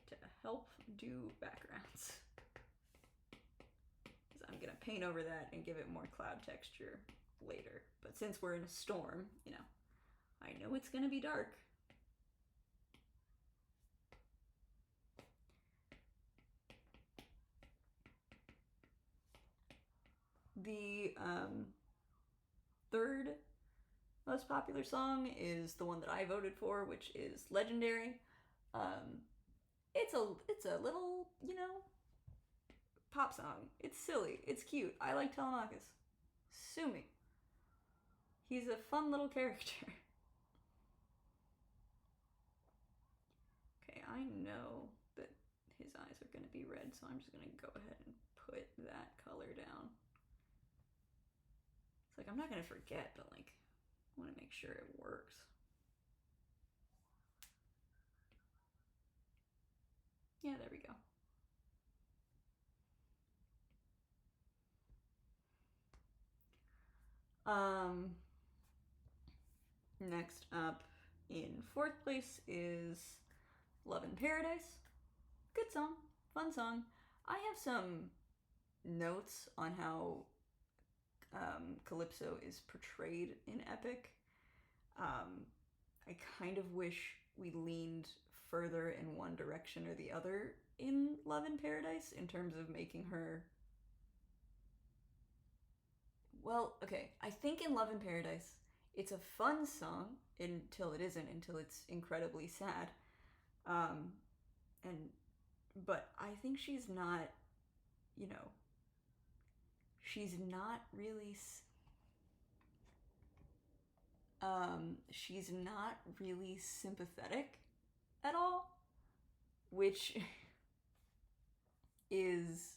to help do backgrounds. Because I'm gonna paint over that and give it more cloud texture later. But since we're in a storm, I know it's gonna be dark. The third most popular song is the one that I voted for, which is Legendary. It's a little, pop song. It's silly. It's cute. I like Telemachus. Sue me. He's a fun little character. Okay, I know that his eyes are going to be red, so I'm just going to go ahead and put that color down. It's like, I'm not going to forget, but I want to make sure it works. Yeah, there we go. Um, Next up in fourth place is Love in Paradise. Good song, fun song. I have some notes on how Calypso is portrayed in Epic. I kind of wish we leaned further in one direction or the other in Love in Paradise in terms of making her. Well, okay, I think in Love in Paradise, it's a fun song until it isn't, until it's incredibly sad. Um, and but I think she's not, you know, she's not really she's not really sympathetic at all, which is,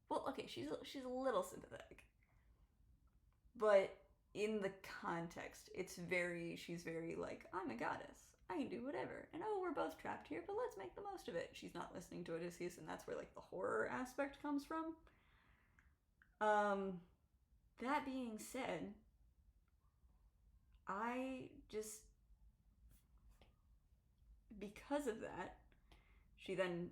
well, okay, she's a little sympathetic, but in the context, she's very like, I'm a goddess, I can do whatever, and oh, we're both trapped here, but let's make the most of it. She's not listening to Odysseus, and that's where like the horror aspect comes from. That being said, I just, because of that, she then,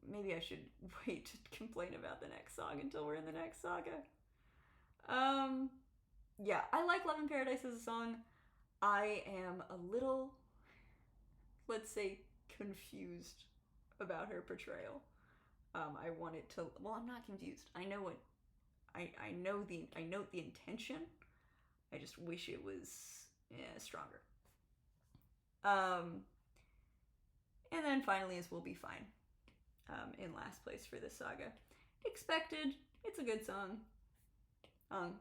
maybe I should wait to complain about the next song until we're in the next saga. Yeah, I like Love in Paradise as a song. I am a little, let's say, confused about her portrayal. I want it to, well, I'm not confused. I know what, I note the intention. I just wish it was stronger. And then finally is We'll Be Fine. In last place for this saga. Expected. It's a good song.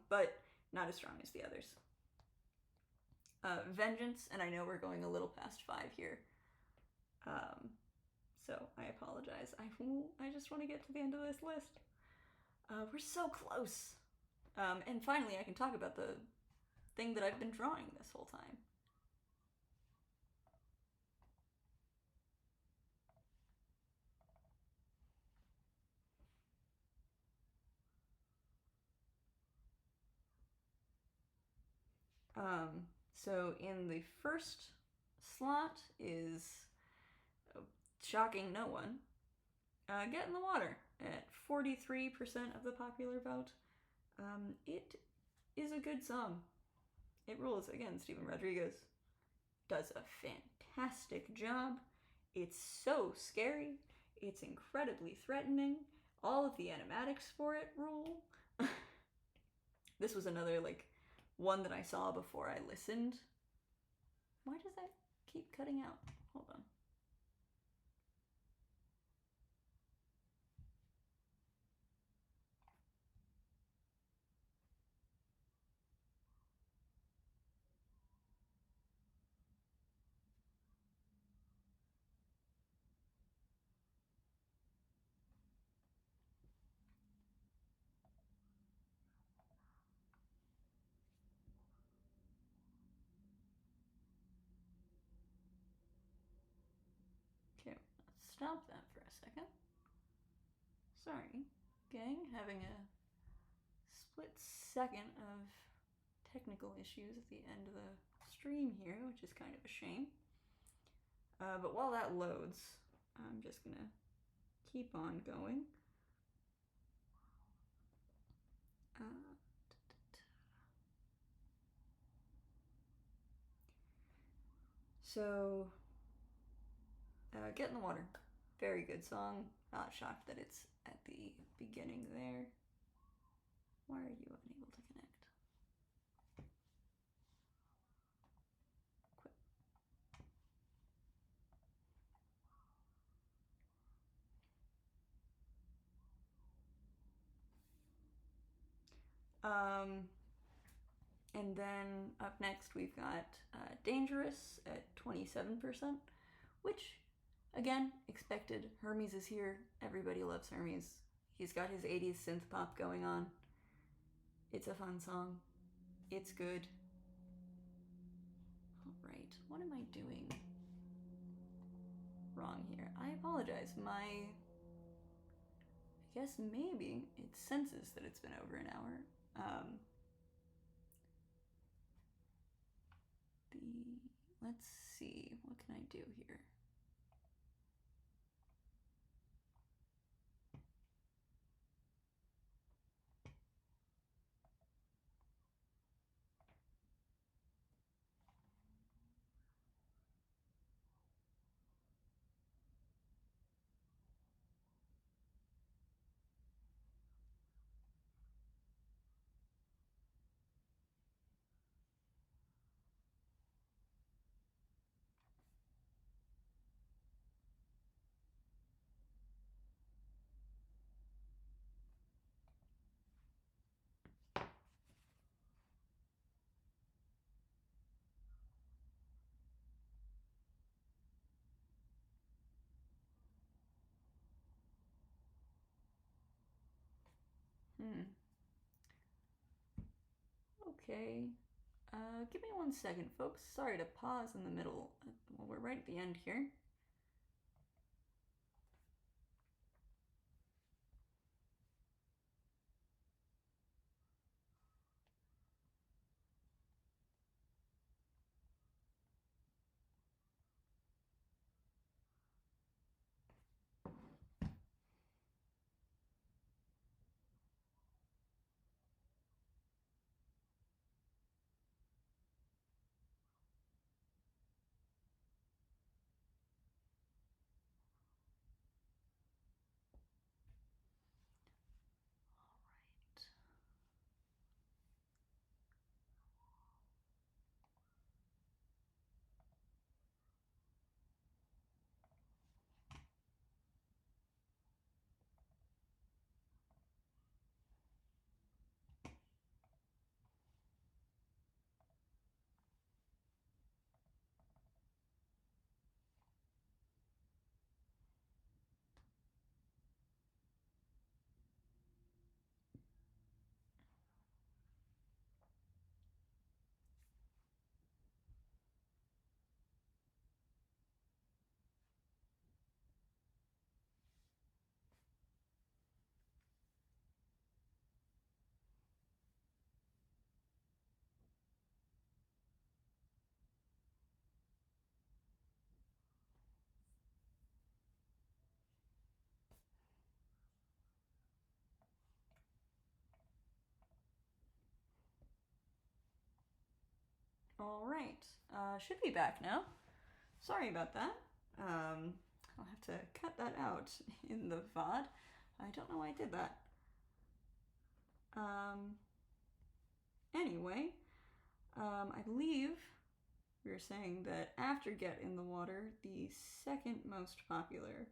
But not as strong as the others. Vengeance, and I know we're going a little past 5 here. So I apologize. I just want to get to the end of this list. We're so close. And finally, I can talk about the thing that I've been drawing this whole time. So in the first slot is, shocking no one, Get in the Water at 43% of the popular vote. It is a good song. It rules. Again, Steven Rodriguez does a fantastic job. It's so scary. It's incredibly threatening. All of the animatics for it rule. This was another, like, one that I saw before I listened. Why does that keep cutting out? Hold on. Okay, let's stop that for a second. Sorry, gang, having a split second of technical issues at the end of the stream here, which is kind of a shame. But while that loads, I'm just gonna keep on going. So, Get in the Water. Very good song. Not shocked that it's at the beginning there. Why are you unable to connect? Quit. And then up next we've got Dangerous at 27%, which, again, expected. Hermes is here. Everybody loves Hermes. He's got his 80s synth pop going on. It's a fun song. It's good. Alright, what am I doing wrong here? I apologize. I guess maybe it senses that it's been over an hour. let's see. What can I do here? Okay. Give me 1 second, folks. Sorry to pause in the middle. Well, we're right at the end here. All right. Should be back now. Sorry about that. I'll have to cut that out in the VOD. I don't know why I did that. Anyway, I believe we were saying that after Get in the Water, the second most popular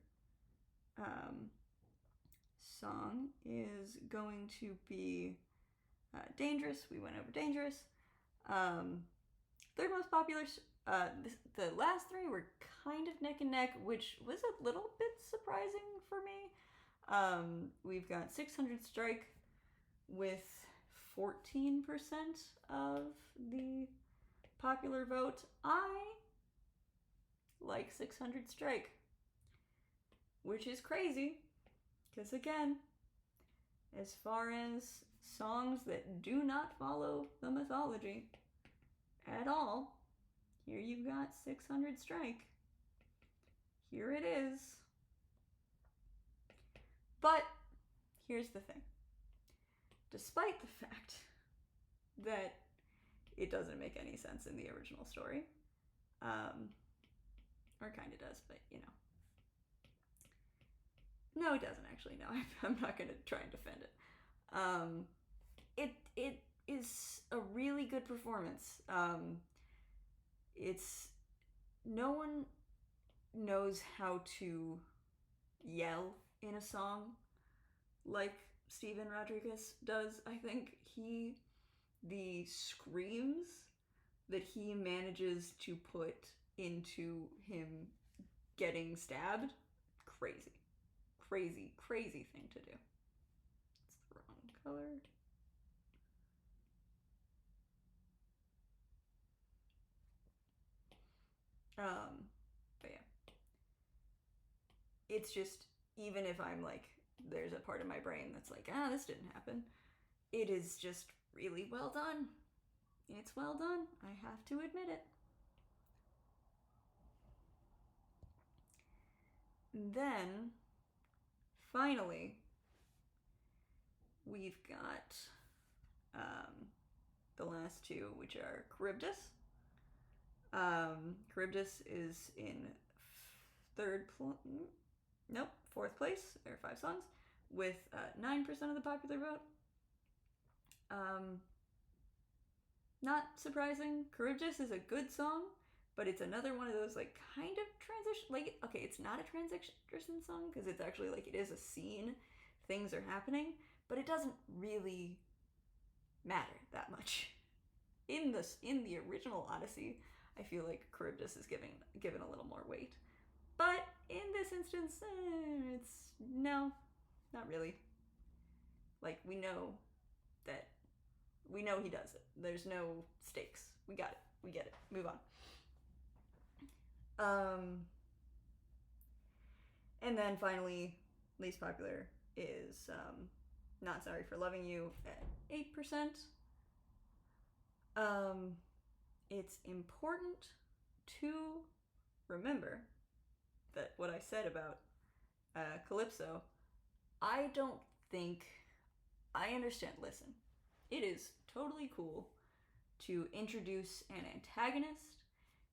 song is going to be Dangerous. We went over Dangerous. Third most popular, the last three were kind of neck and neck, which was a little bit surprising for me. We've got 600 Strike with 14% of the popular vote. I like 600 Strike, which is crazy, because again, as far as songs that do not follow the mythology at all, here you've got 600 Strike. Here it is. But here's the thing. Despite the fact that it doesn't make any sense in the original story, or kind of does, but you know. No, it doesn't actually. No, I'm not going to try and defend it. It is a really good performance. It's no one knows how to yell in a song like Steven Rodriguez does. I think the screams that he manages to put into him getting stabbed, crazy thing to do. It's the wrong color. But yeah, it's just, even if I'm like, there's a part of my brain that's like, this didn't happen, it is just really well done. It's well done. I have to admit it. then, finally, we've got the last two, which are Charybdis. Charybdis is in fourth place. There are 5 songs with 9% of the popular vote. Not surprising. Charybdis is a good song, but it's another one of those like kind of transition. Like, okay, it's not a transition song because it's actually like it is a scene, things are happening, but it doesn't really matter that much. In the original Odyssey, I feel like Charybdis is given a little more weight, but in this instance, it's no, not really. Like we know he does it. There's no stakes. We got it. We get it. Move on. And then finally, least popular is Not Sorry for Loving You at 8%. It's important to remember that what I said about Calypso, I don't think I understand. Listen, it is totally cool to introduce an antagonist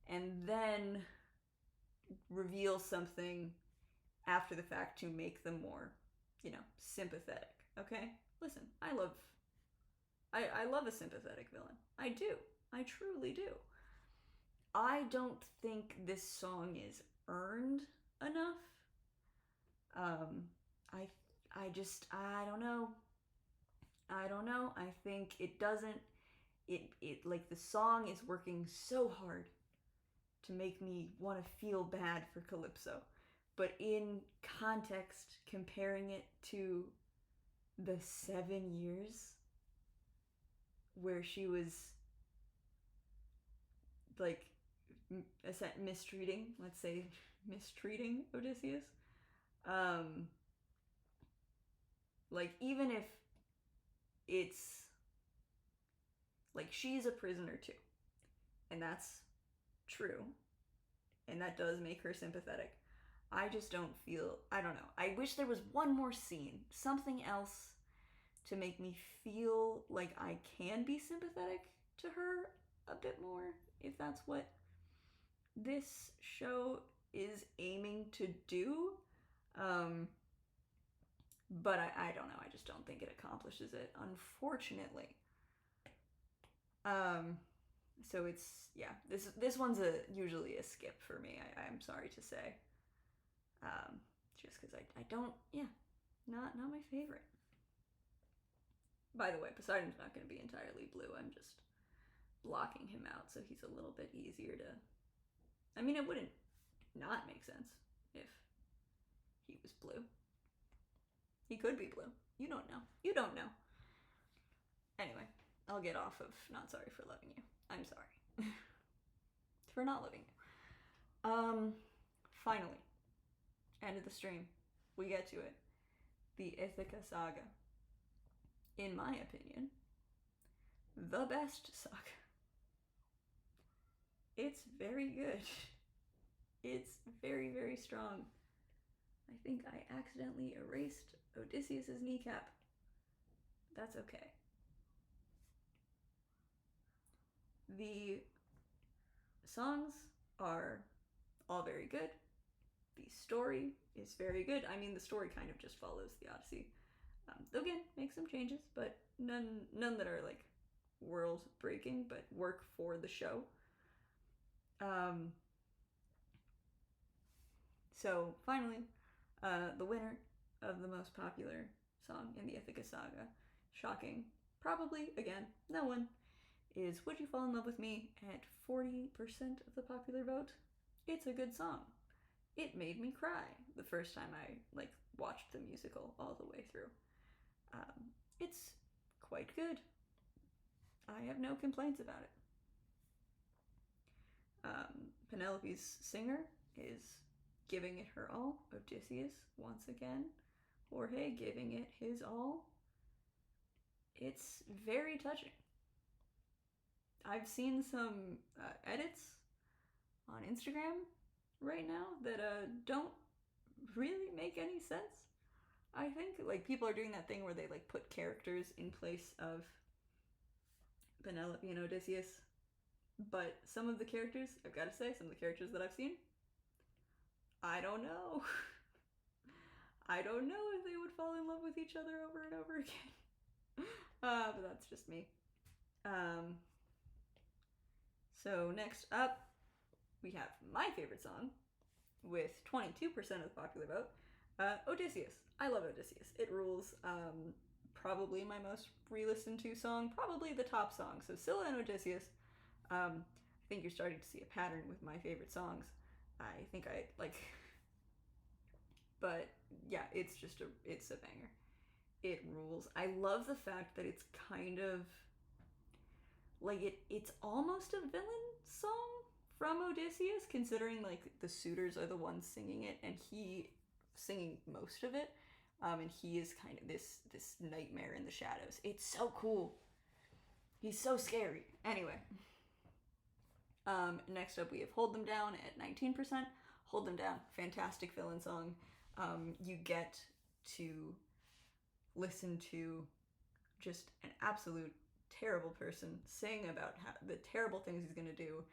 and then reveal something after the fact to make them more, sympathetic. Okay? Listen, I love a sympathetic villain. I do. I truly do. I don't think this song is earned enough. I don't know. I think it doesn't. It like the song is working so hard to make me want to feel bad for Calypso, but in context, comparing it to the 7 years where she was like mistreating Odysseus, like even if it's like she's a prisoner too, and that's true, and that does make her sympathetic. I just don't feel, I don't know. I wish there was one more scene, something else to make me feel like I can be sympathetic to her a bit more, if that's what this show is aiming to do. But I don't know. I just don't think it accomplishes it, unfortunately. So it's, yeah, this one's usually a skip for me, I'm sorry to say. Just because I don't, yeah, not my favorite. By the way, Poseidon's not going to be entirely blue. I'm just blocking him out so he's a little bit easier to... I mean, it wouldn't not make sense if he was blue. He could be blue. You don't know. You don't know. Anyway, I'll get off of Not Sorry for Loving You. I'm sorry. For not loving you. Finally, end of the stream. We get to it. The Ithaca Saga. In my opinion, the best saga. It's very good. It's very, very strong. I think I accidentally erased Odysseus's kneecap. That's okay. The songs are all very good. The story is very good. I mean, the story kind of just follows the Odyssey. Again, make some changes, but none that are like world breaking, but work for the show. So finally, the winner of the most popular song in the Ithaca Saga, shocking, probably again, no one, is Would You Fall in Love with Me at 40% of the popular vote. It's a good song. It made me cry the first time I watched the musical all the way through. It's quite good. I have no complaints about it. Penelope's singer is giving it her all. Odysseus, once again. Jorge giving it his all. It's very touching. I've seen some edits on Instagram right now that don't really make any sense. I think like people are doing that thing where they like put characters in place of Penelope and Odysseus, but some of the characters, I've got to say, some of the characters that I've seen, I don't know. I don't know if they would fall in love with each other over and over again. But that's just me. So next up, we have my favorite song with 22% of the popular vote, Odysseus. I love Odysseus. It rules. Probably my most re-listened to song, probably the top song. So Scylla and Odysseus. I think you're starting to see a pattern with my favorite songs. I think I like, but yeah, it's a banger. It rules. I love the fact that it's kind of like it's almost a villain song from Odysseus, considering like the suitors are the ones singing it and he singing most of it. And he is kind of this nightmare in the shadows. It's so cool. He's so scary. Anyway. Next up we have Hold Them Down at 19%. Hold Them Down, fantastic villain song. You get to listen to just an absolute terrible person sing about the terrible things he's going to do,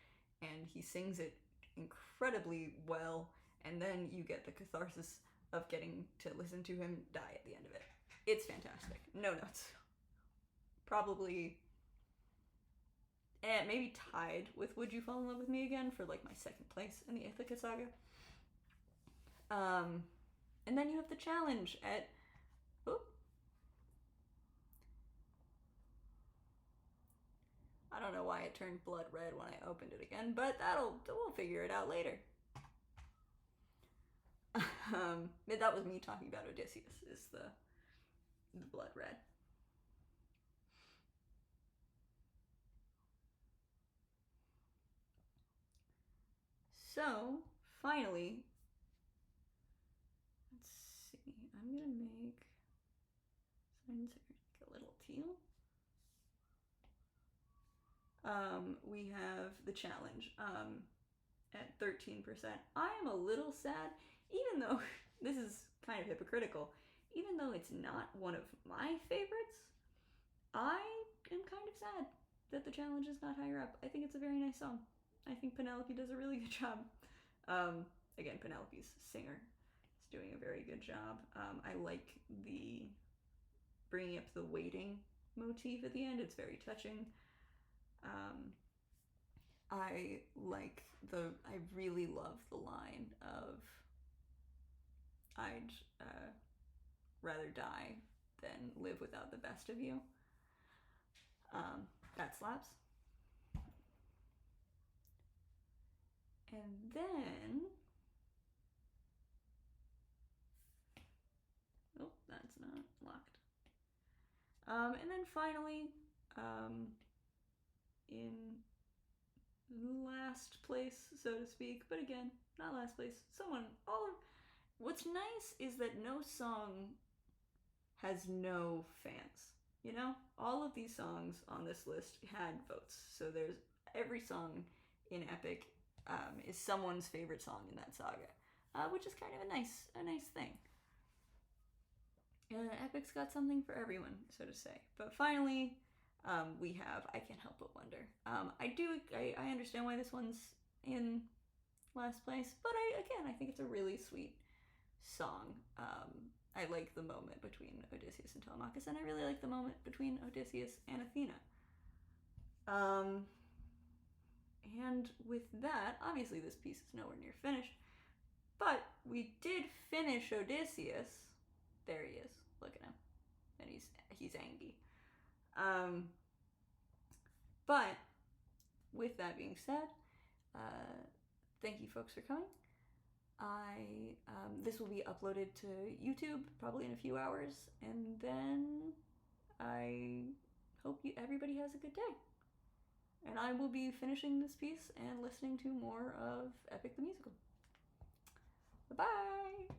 and he sings it incredibly well, and then you get the catharsis of getting to listen to him die at the end of it. It's fantastic. No notes. Probably maybe tied with Would You Fall in Love with Me Again for like my second place in the Ithaca saga. And then you have the challenge at I don't know why it turned blood red when I opened it again, but we'll figure it out later. That was me talking about Odysseus, is the blood red. So, finally, let's see, I'm gonna make a little teal. We have the challenge at 13%. I am a little sad, even though this is kind of hypocritical, even though it's not one of my favorites, I am kind of sad that the challenge is not higher up. I think it's a very nice song. I think Penelope does a really good job. Again, Penelope's singer is doing a very good job. I like the bringing up the waiting motif at the end. It's very touching. I really love the line of I'd rather die than live without the best of you. That slaps. And then, oh, that's not locked. And then finally, in last place, so to speak, but again, not last place, what's nice is that no song has no fans, you know? All of these songs on this list had votes, so there's every song in Epic is someone's favorite song in that saga, which is kind of a nice thing. Epic's got something for everyone, so to say. But finally, we have I Can't Help But Wonder. I understand why this one's in last place, but I think it's a really sweet song. I like the moment between Odysseus and Telemachus, and I really like the moment between Odysseus and Athena. And with that, obviously this piece is nowhere near finished, but we did finish Odysseus. There he is. Look at him. And he's angry. But with that being said, thank you folks for coming. This will be uploaded to YouTube probably in a few hours, and then I hope everybody has a good day. And I will be finishing this piece and listening to more of Epic the Musical. Bye-bye!